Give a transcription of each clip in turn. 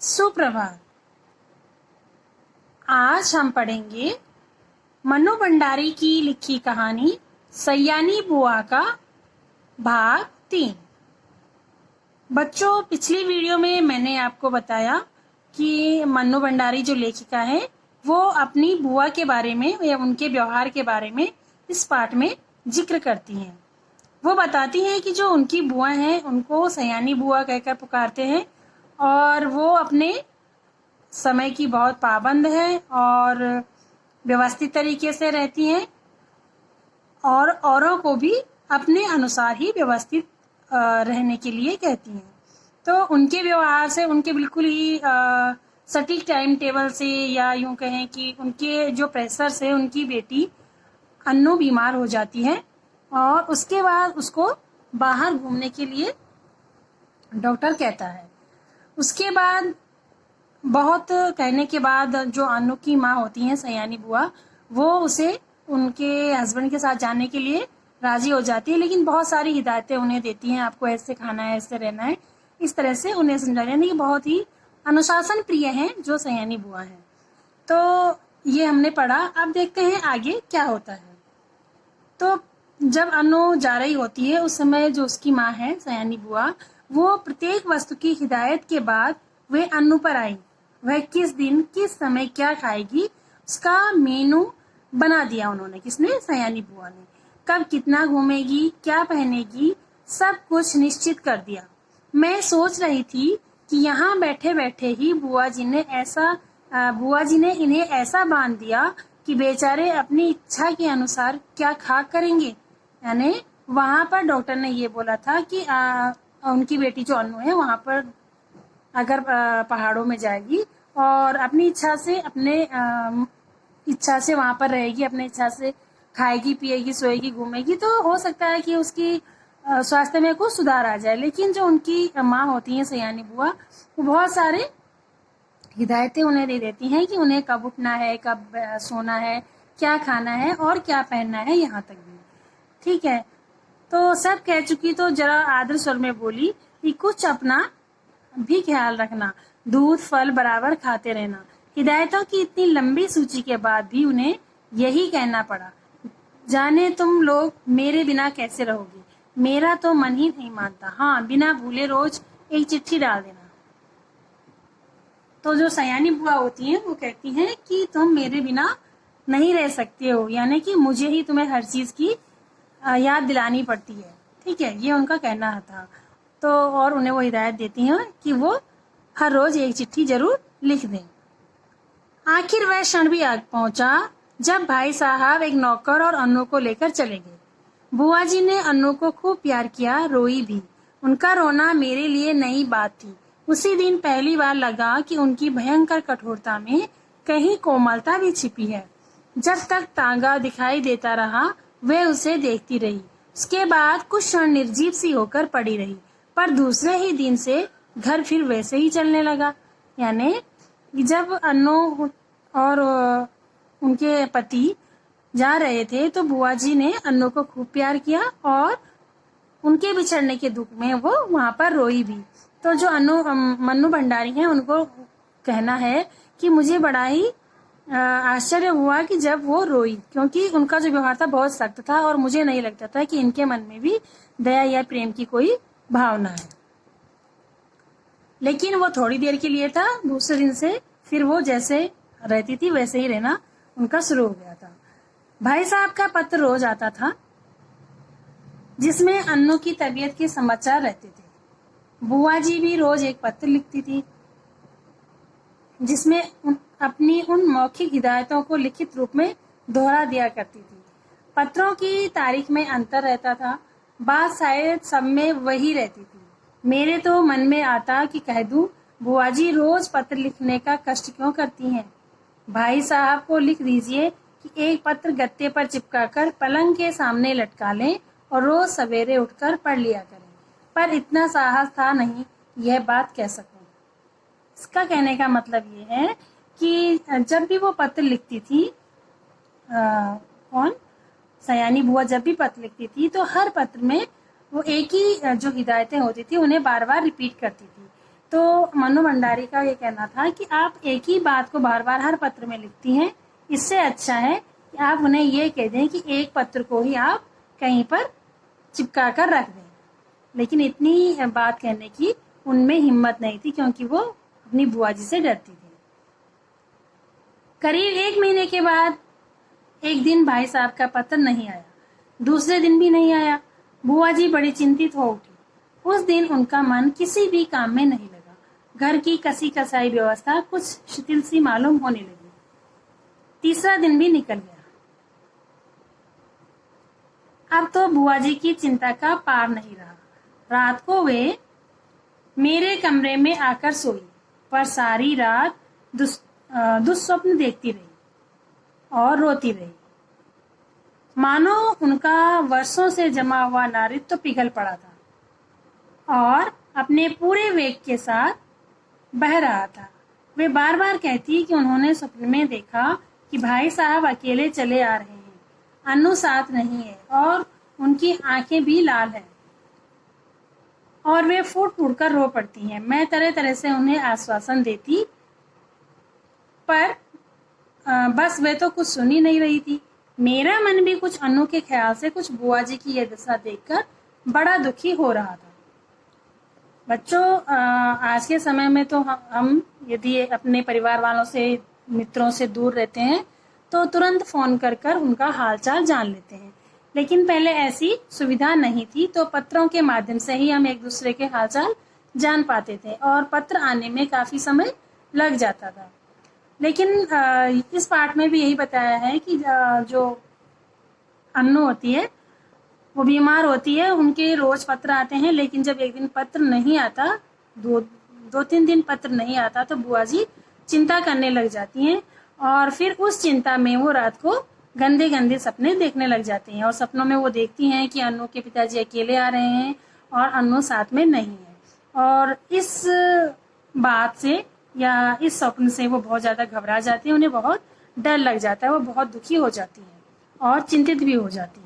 सुप्रभात। आज हम पढ़ेंगे मन्नू भंडारी की लिखी कहानी सयानी बुआ का भाग 3। बच्चों, पिछली वीडियो में मैंने आपको बताया कि मन्नू भंडारी जो लेखिका है वो अपनी बुआ के बारे में या उनके व्यवहार के बारे में इस पाठ में जिक्र करती हैं। वो बताती हैं कि जो उनकी बुआ हैं उनको सयानी बुआ कहकर पुकारते हैं और वो अपने समय की बहुत पाबंद है और व्यवस्थित तरीके से रहती हैं और औरों को भी अपने अनुसार ही व्यवस्थित रहने के लिए कहती हैं। तो उनके व्यवहार से, उनके बिल्कुल ही सटीक टाइम टेबल से, या यूं कहें कि उनके जो प्रेशर से उनकी बेटी अन्नू बीमार हो जाती है और उसके बाद उसको बाहर घूमने के लिए डॉक्टर कहता है। उसके बाद बहुत कहने के बाद जो अन्नू की माँ होती हैं सयानी बुआ, वो उसे उनके हस्बैंड के साथ जाने के लिए राजी हो जाती है, लेकिन बहुत सारी हिदायतें उन्हें देती हैं, आपको ऐसे खाना है, ऐसे रहना है, इस तरह से उन्हें समझाना है कि बहुत ही अनुशासन प्रिय हैं जो सयानी बुआ हैं। तो ये हमने पढ़ा। अब देखते हैं आगे क्या होता है। तो जब अन्नू जा रही होती है उस समय जो उसकी माँ है सयानी बुआ, वो प्रत्येक वस्तु की हिदायत के बाद वे अन्नू पर आई। वह किस दिन किस समय क्या खाएगी उसका मेनू बना दिया उन्होंने। किसने? सयानी बुआ ने। कब कितना घूमेगी, क्या पहनेगी, सब कुछ निश्चित कर दिया। मैं सोच रही थी कि यहाँ बैठे बैठे ही बुआ जी ने इन्हें ऐसा बांध दिया कि बेचारे अपनी इच्छा के अनुसार क्या खा करेंगे। यानी वहां पर डॉक्टर ने ये बोला था कि उनकी बेटी जो अन्नू है वहां पर अगर पहाड़ों में जाएगी और अपनी इच्छा से वहां पर रहेगी, अपनी इच्छा से खाएगी, पिएगी, सोएगी, घूमेगी, तो हो सकता है कि उसकी स्वास्थ्य में कुछ सुधार आ जाए। लेकिन जो उनकी माँ होती है सयानी बुआ, वो बहुत सारे हिदायतें उन्हें दे देती हैं कि उन्हें कब उठना है, कब सोना है, क्या खाना है और क्या पहनना है, यहाँ तक भी। ठीक है, तो सब कह चुकी तो जरा आदर स्वर में बोली कि कुछ अपना भी ख्याल रखना, दूध फल बराबर खाते रहना। हिदायतों की इतनी लंबी सूची के बाद भी उन्हें यही कहना पड़ा, जाने तुम लोग मेरे बिना कैसे रहोगे, मेरा तो मन ही नहीं मानता। हाँ, बिना भूले रोज एक चिट्ठी डाल देना। तो जो सयानी बुआ होती हैं वो कहती हैं कि तुम मेरे बिना नहीं रह सकते हो, यानी कि मुझे ही तुम्हें हर चीज की याद दिलानी पड़ती है। ठीक है, ये उनका कहना था। तो और उन्हें वो हिदायत देती हैं कि वो हर रोज एक चिट्ठी जरूर लिख दें। आखिर वह क्षण भी आ पहुंचा जब भाई साहब एक नौकर और अन्नू को लेकर चले गए। बुआ जी ने अन्नू को खूब प्यार किया, रोई भी। उनका रोना मेरे लिए नई बात थी। उसी दिन पहली बार लगा कि उनकी भयंकर कठोरता में कहीं कोमलता भी छिपी है। जब तक तांगा दिखाई देता रहा वह उसे देखती रही। उसके बाद कुछ क्षण निर्जीव सी होकर पड़ी रही, पर दूसरे ही दिन से घर फिर वैसे ही चलने लगा। यानी जब अन्नू और उनके पति जा रहे थे तो बुआ जी ने अन्नू को खूब प्यार किया और उनके बिछड़ने के दुख में वो वहां पर रोई भी। तो जो मन्नू भंडारी हैं उनको कहना है कि मुझे बड़ा ही आश्चर्य हुआ कि जब वो रोई, क्योंकि उनका जो व्यवहार था बहुत सख्त था और मुझे नहीं लगता था कि इनके मन में भी दया या प्रेम की कोई भावना है। लेकिन वो थोड़ी देर के लिए था, दूसरे दिन से फिर वो जैसे रहती थी वैसे ही रहना उनका शुरू हो गया था। भाई साहब का पत्र रोज आता था जिसमें अन्नू की तबीयत के समाचार रहते थे। बुआ जी भी रोज एक पत्र लिखती थी जिसमें अपनी उन मौखिक हिदायतों को लिखित रूप में दोहरा दिया करती थी। पत्रों की तारीख में अंतर रहता था, बात शायद सब में वही रहती थी। मेरे तो मन में आता कि कह दूं, बुआ जी रोज पत्र लिखने का कष्ट क्यों करती हैं। भाई साहब को लिख दीजिए कि एक पत्र गत्ते पर चिपकाकर पलंग के सामने लटका लें और रोज सवेरे उठकर पढ़ लिया करें। पर इतना साहस था नहीं यह बात कह सकूं। इसका कहने का मतलब ये है कि जब भी वो पत्र लिखती थी, सयानी बुआ जब भी पत्र लिखती थी तो हर पत्र में वो एक ही जो हिदायतें होती थी उन्हें बार बार रिपीट करती थी। तो मनु भंडारी का ये कहना था कि आप एक ही बात को बार बार हर पत्र में लिखती हैं, इससे अच्छा है कि आप उन्हें ये कह दें कि एक पत्र को ही आप कहीं पर चिपका कर रख दें। लेकिन इतनी बात कहने की उनमें हिम्मत नहीं थी, क्योंकि वो अपनी बुआ जी से डरती थी। करीब 1 महीने के बाद एक दिन भाई साहब का पत्र नहीं आया, दूसरे दिन भी नहीं आया। बुआ जी बड़ी चिंतित हो उठी। उस दिन उनका मन किसी भी काम में नहीं लगा। घर की कसी कसाई व्यवस्था कुछ शिथिल सी मालूम होने लगी। तीसरा दिन भी निकल गया। अब तो बुआ जी की चिंता का पार नहीं रहा। रात को वे मेरे कमरे में आकर सोई, पर सारी रात दुस्वप्न देखती रही और रोती रही, मानो उनका वर्षों से जमा हुआ नारित्व तो पिघल पड़ा था और अपने पूरे वेग के साथ बह रहा था। वे बार बार कहती कि उन्होंने स्वप्न में देखा कि भाई साहब अकेले चले आ रहे हैं, अन्नू साथ नहीं है और उनकी आंखें भी लाल हैं और वे फूट फूट कर रो पड़ती हैं। मैं तरह तरह से उन्हें आश्वासन देती, पर बस वे तो कुछ सुन ही नहीं रही थी। मेरा मन भी कुछ अन्नू के ख्याल से कुछ बुआ जी की यह दशा देखकर बड़ा दुखी हो रहा था। बच्चों, आज के समय में तो हम यदि अपने परिवार वालों से, मित्रों से दूर रहते हैं तो तुरंत फोन कर कर उनका हालचाल जान लेते हैं। लेकिन पहले ऐसी सुविधा नहीं थी, तो पत्रों के माध्यम से ही हम एक दूसरे के हालचाल जान पाते थे और पत्र आने में काफी समय लग जाता था। लेकिन इस पाठ में भी यही बताया है कि जो अन्नू होती है वो बीमार होती है, उनके रोज पत्र आते हैं, लेकिन जब एक दिन पत्र नहीं आता, दो तीन दिन पत्र नहीं आता, तो बुआ जी चिंता करने लग जाती हैं और फिर उस चिंता में वो रात को गंदे गंदे सपने देखने लग जाते हैं और सपनों में वो देखती हैं कि अन्नू के पिताजी अकेले आ रहे हैं और अन्नू साथ में नहीं है। और इस बात से या इस स्वप्न से वो बहुत ज्यादा घबरा जाती है, उन्हें बहुत डर लग जाता है, वो बहुत दुखी हो जाती है और चिंतित भी हो जाती है।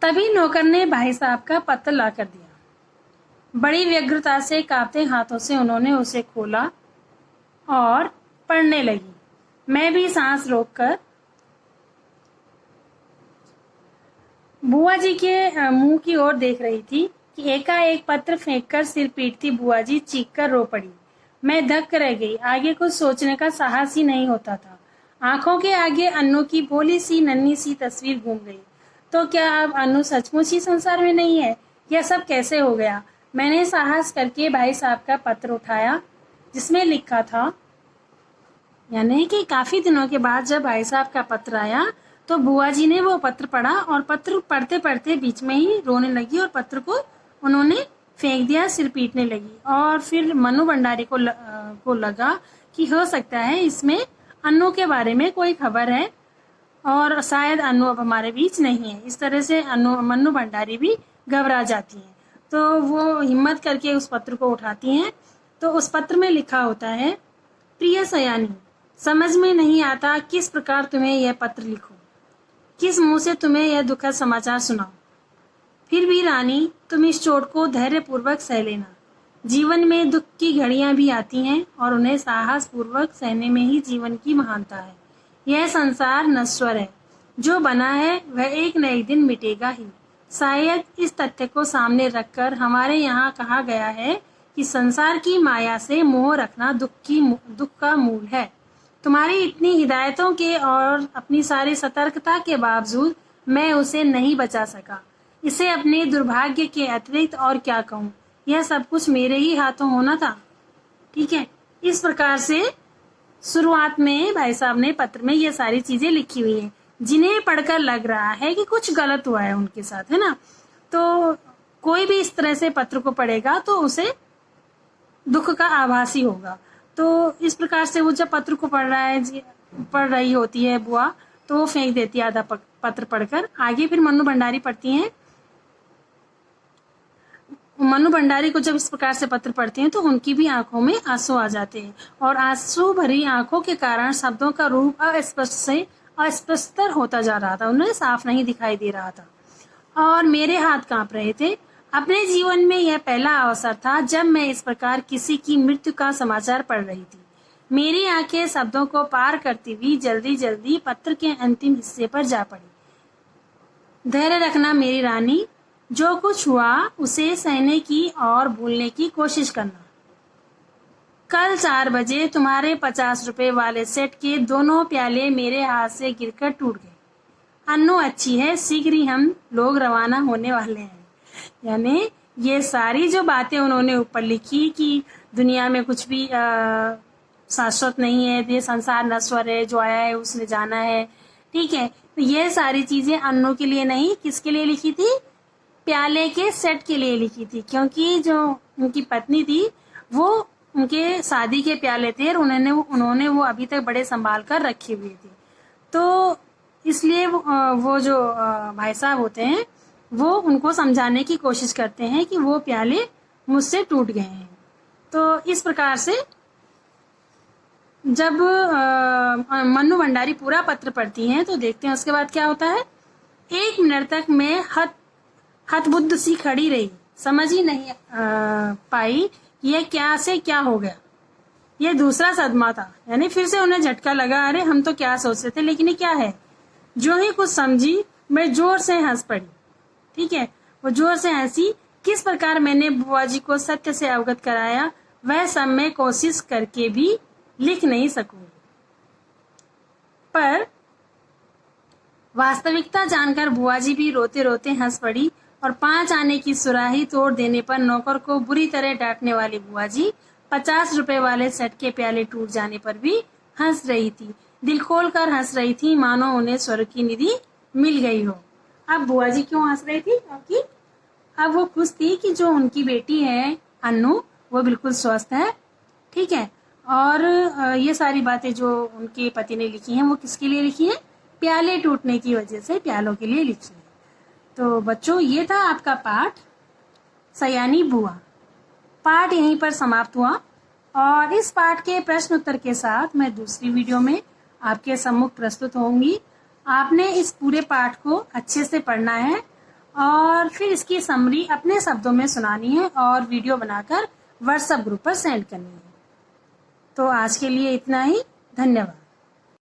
तभी नौकर ने भाई साहब का पत्र ला कर दिया। बड़ी व्यग्रता से कांपते हाथों से उन्होंने उसे खोला और पढ़ने लगी। मैं भी सांस रोककर बुआ जी के मुंह की ओर देख रही थी कि एकाएक पत्र फेंककर सिर पीटती बुआ जी चीखकर रो पड़ी। मैं धक्क रह गई। आगे कुछ सोचने का साहस ही नहीं होता था। आंखों के आगे अन्नू की भोली सी नन्ही सी तस्वीर घूम गई। तो क्या अब अन्नू सचमुच ही संसार में नहीं है? यह सब कैसे हो गया? मैंने साहस करके भाई साहब का पत्र उठाया, जिसमें लिखा था, यानी कि काफी दिनों के बाद जब भाई साहब का पत्र आया तो बुआ जी ने वो पत्र पढ़ा और पत्र पढ़ते पढ़ते बीच में ही रोने लगी और पत्र को उन्होंने फेंक दिया, सिर पीटने लगी। और फिर मनु भंडारी को लगा कि हो सकता है इसमें अन्नू के बारे में कोई खबर है और शायद अन्नू अब हमारे बीच नहीं है। इस तरह से मनु भंडारी भी घबरा जाती हैं। तो वो हिम्मत करके उस पत्र को उठाती हैं। तो उस पत्र में लिखा होता है, प्रिय सयानी, समझ में नहीं आता किस प्रकार तुम्हें यह पत्र लिखूं, किस मुंह से तुम्हें यह दुखद समाचार सुनाऊं। फिर भी रानी, तुम इस चोट को धैर्य पूर्वक सह लेना। जीवन में दुख की घड़ियां भी आती हैं और उन्हें साहस पूर्वक सहने में ही जीवन की महानता है। यह संसार नश्वर है, जो बना है वह एक न एक दिन मिटेगा ही। शायद इस तथ्य को सामने रखकर हमारे यहाँ कहा गया है कि संसार की माया से मोह रखना दुख का मूल है। तुम्हारी इतनी हिदायतों के और अपनी सारी सतर्कता के बावजूद मैं उसे नहीं बचा सका। इसे अपने दुर्भाग्य के अतिरिक्त और क्या कहूँ, यह सब कुछ मेरे ही हाथों होना था। ठीक है, इस प्रकार से शुरुआत में भाई साहब ने पत्र में ये सारी चीजें लिखी हुई है, जिन्हें पढ़कर लग रहा है कि कुछ गलत हुआ है उनके साथ, है ना। तो कोई भी इस तरह से पत्र को पढ़ेगा तो उसे दुख का आभास ही होगा। तो इस प्रकार से वो जब पत्र को पढ़ रही होती है बुआ, तो वो फेंक देती है आधा पत्र पढ़कर। आगे फिर मनु भंडारी पढ़ती हैं। मनु भंडारी को जब इस प्रकार से पत्र पढ़ते हैं तो उनकी भी आंखों में आंसू आ जाते हैं और आंसू भरी आंखों के कारण शब्दों का रूप अस्पष्ट से अस्पष्टर होता जा रहा था, उन्हें साफ नहीं दिखाई दे रहा था और मेरे हाथ कांप रहे थे। अपने जीवन में यह पहला अवसर था जब मैं इस प्रकार किसी की मृत्यु का समाचार पढ़ रही थी। मेरी आंखें शब्दों को पार करती हुई जल्दी जल्दी पत्र के अंतिम हिस्से पर जा पड़ी। धैर्य रखना मेरी रानी, जो कुछ हुआ उसे सहने की और भूलने की कोशिश करना। कल 4 बजे तुम्हारे 50 रुपए वाले सेट के दोनों प्याले मेरे हाथ से गिरकर टूट गए। अन्नू अच्छी है, शीघ्र ही हम लोग रवाना होने वाले हैं। यानी ये सारी जो बातें उन्होंने ऊपर लिखी कि दुनिया में कुछ भी शाश्वत नहीं है, ये संसार नश्वर है, जो आया है उसने जाना है, ठीक है। तो ये सारी चीजें अन्नू के लिए नहीं, किसके लिए लिखी थी? प्याले के सेट के लिए लिखी थी, क्योंकि जो उनकी पत्नी थी वो उनके शादी के प्याले थे और उन्होंने वो अभी तक बड़े संभाल कर रखे हुए थे। तो इसलिए वो जो भाई साहब होते हैं वो उनको समझाने की कोशिश करते हैं कि वो प्याले मुझसे टूट गए हैं। तो इस प्रकार से जब मन्नू भंडारी पूरा पत्र पढ़ती हैं तो देखते हैं उसके बाद क्या होता है। 1 मिनट तक मैं हतबुद्ध सी खड़ी रही, समझ ही नहीं पाई ये क्या से क्या हो गया। ये दूसरा सदमा था, यानी फिर से उन्हें झटका लगा, अरे हम तो क्या सोच रहे थे, लेकिन ये क्या है। जो ही कुछ समझी मैं जोर से हंस पड़ी, ठीक है। वो जोर से हंसी। किस प्रकार मैंने बुआ जी को सत्य से अवगत कराया वह सब मैं कोशिश करके भी लिख नहीं सकूंगी, पर वास्तविकता जानकर बुआ जी भी रोते रोते हंस पड़ी और 5 आने की सुराही तोड़ देने पर नौकर को बुरी तरह डांटने वाली बुआ जी 50 रुपए वाले सेट के प्याले टूट जाने पर भी हंस रही थी। दिल खोल कर हंस रही थी, मानो उन्हें स्वर्ग की निधि मिल गई हो। अब बुआ जी क्यों हंस रही थी? क्योंकि अब वो खुश थी कि जो उनकी बेटी है अन्नू वो बिल्कुल स्वस्थ है, ठीक है। और ये सारी बातें जो उनके पति ने लिखी हैं वो किसके लिए लिखी है? प्याले टूटने की वजह से प्यालों के लिए लिखी है। तो बच्चों, ये था आपका पाठ सयानी बुआ। पाठ यहीं पर समाप्त हुआ और इस पाठ के प्रश्न उत्तर के साथ मैं दूसरी वीडियो में आपके सम्मुख प्रस्तुत होंगी। आपने इस पूरे पाठ को अच्छे से पढ़ना है और फिर इसकी समरी अपने शब्दों में सुनानी है और वीडियो बनाकर व्हाट्सएप ग्रुप पर सेंड करनी है। तो आज के लिए इतना ही। धन्यवाद।